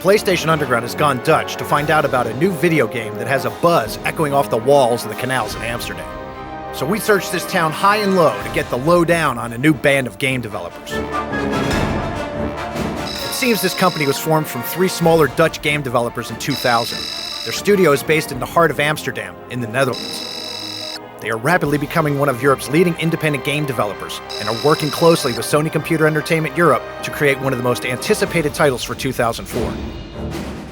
PlayStation Underground has gone Dutch to find out about a new video game that has a buzz echoing off the walls of the canals in Amsterdam. So we searched this town high and low to get the lowdown on a new band of game developers. It seems this company was formed from 3 smaller Dutch game developers in 2000. Their studio is based in the heart of Amsterdam, in the Netherlands. They are rapidly becoming one of Europe's leading independent game developers and are working closely with Sony Computer Entertainment Europe to create one of the most anticipated titles for 2004.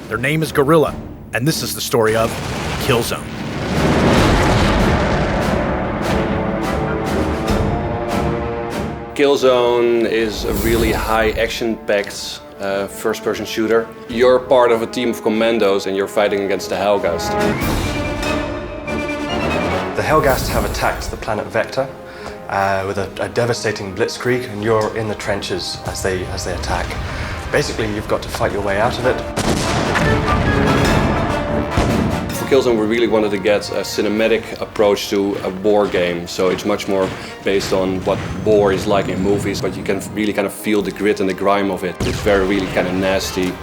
Their name is Guerrilla, and this is the story of Killzone. Killzone is a really high action-packed first-person shooter. You're part of a team of commandos and you're fighting against the Helghast. The Helghast have attacked the planet Vector with a devastating blitzkrieg, and you're in the trenches as they attack. Basically, you've got to fight your way out of it. For Killzone, we really wanted to get a cinematic approach to a war game, so it's much more based on what war is like in movies, but you can really kind of feel the grit and the grime of it. It's very really kind of nasty,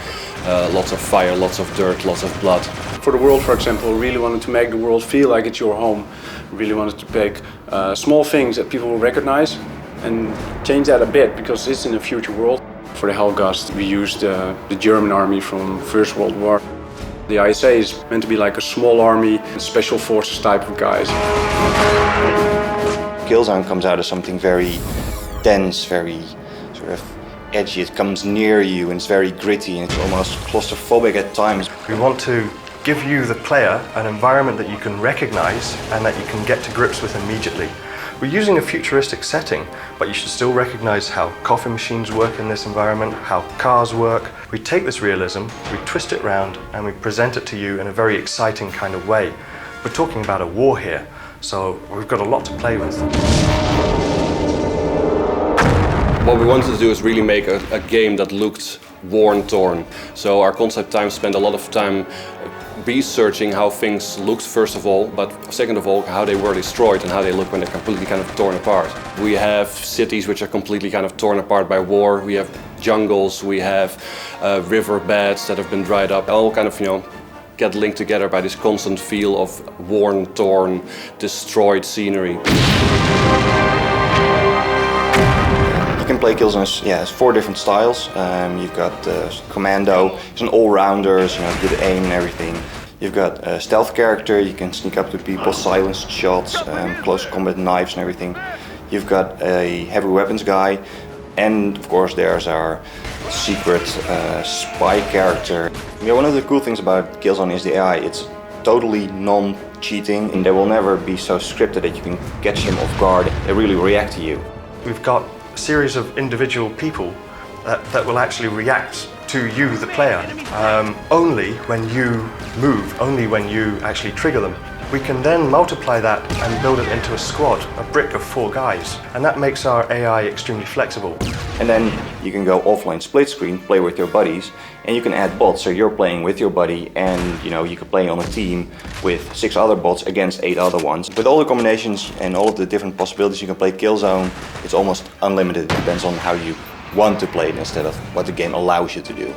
lots of fire, lots of dirt, lots of blood. For the world, for example, we really wanted to make the world feel like it's your home. We really wanted to pick small things that people will recognize and change that a bit, because it's in a future world. For the Helghast, we used the German army from First World War. The ISA is meant to be like a small army, special forces type of guys. Killzone comes out as something very dense, very sort of edgy. It comes near you and it's very gritty and it's almost claustrophobic at times. We want to give you, the player, an environment that you can recognize and that you can get to grips with immediately. We're using a futuristic setting, but you should still recognize how coffee machines work in this environment, how cars work. We take this realism, we twist it round, and we present it to you in a very exciting kind of way. We're talking about a war here, so we've got a lot to play with. What we wanted to do is really make a game that looked war-torn. So our concept time spent a lot of time researching how things looked first of all, but second of all how they were destroyed and how they look when they're completely kind of torn apart. We have cities which are completely kind of torn apart by war. We have jungles, we have riverbeds that have been dried up, all kind of, get linked together by this constant feel of worn, torn, destroyed scenery. You can play Killzone as 4 different styles. You've got Commando, it's an all-rounder, good aim and everything. You've got a stealth character, you can sneak up to people, silenced shots, close combat knives and everything. You've got a heavy weapons guy, and of course there's our secret spy character. One of the cool things about Killzone is the AI. It's totally non-cheating, and they will never be so scripted that you can catch them off guard. They really react to you. We've got a series of individual people that will actually react to you, the player, only when you move, only when you actually trigger them. We can then multiply that and build it into a squad, a brick of 4 guys, and that makes our AI extremely flexible. And then you can go offline split screen, play with your buddies, and you can add bots, so you're playing with your buddy and you can play on a team with 6 other bots against 8 other ones. With all the combinations and all of the different possibilities you can play Killzone, it's almost unlimited. It depends on how you want to play it instead of what the game allows you to do.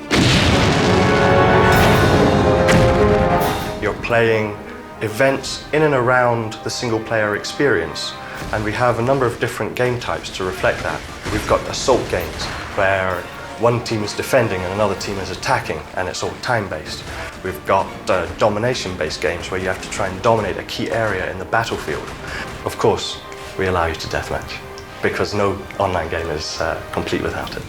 You're playing events in and around the single player experience, and we have a number of different game types to reflect that. We've got assault games where one team is defending and another team is attacking, and it's all time-based. We've got domination-based games where you have to try and dominate a key area in the battlefield. Of course, we allow you to deathmatch, because no online game is complete without it.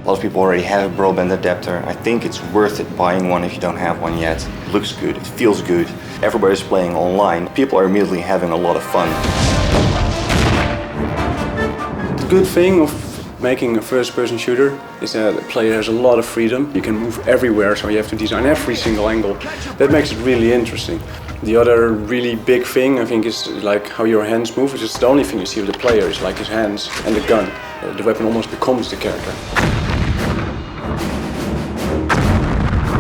A lot of people already have a broadband adapter. I think it's worth it buying one if you don't have one yet. It looks good, it feels good. Everybody's playing online. People are immediately having a lot of fun. The good thing of making a first-person shooter is that the player has a lot of freedom. You can move everywhere, so you have to design every single angle. That makes it really interesting. The other really big thing, I think, is like how your hands move. It's just the only thing you see of the player is like his hands and the gun. The weapon almost becomes the character.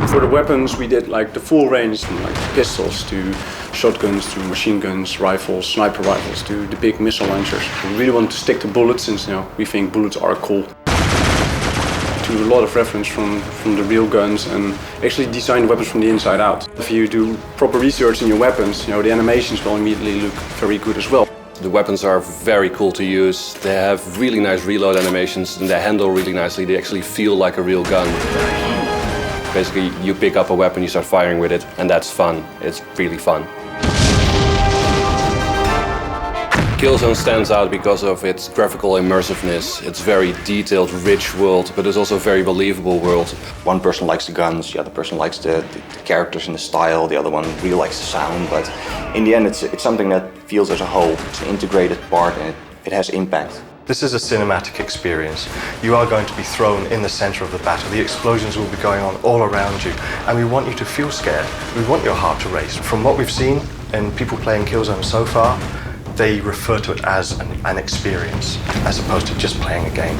For the weapons, we did like the full range, from like pistols to shotguns to machine guns, rifles, sniper rifles to the big missile launchers. We really want to stick to bullets since we think bullets are cool. to a lot of reference from the real guns and actually design the weapons from the inside out. If you do proper research in your weapons, the animations will immediately look very good as well. The weapons are very cool to use. They have really nice reload animations and they handle really nicely. They actually feel like a real gun. Basically, you pick up a weapon, you start firing with it, and that's fun. It's really fun. Killzone stands out because of its graphical immersiveness. It's very detailed, rich world, but it's also a very believable world. One person likes the guns, the other person likes the characters and the style, the other one really likes the sound, but in the end it's something that feels as a whole. It's an integrated part and it has impact. This is a cinematic experience. You are going to be thrown in the center of the battle. The explosions will be going on all around you, and we want you to feel scared. We want your heart to race. From what we've seen and people playing Killzone so far, they refer to it as an experience, as opposed to just playing a game.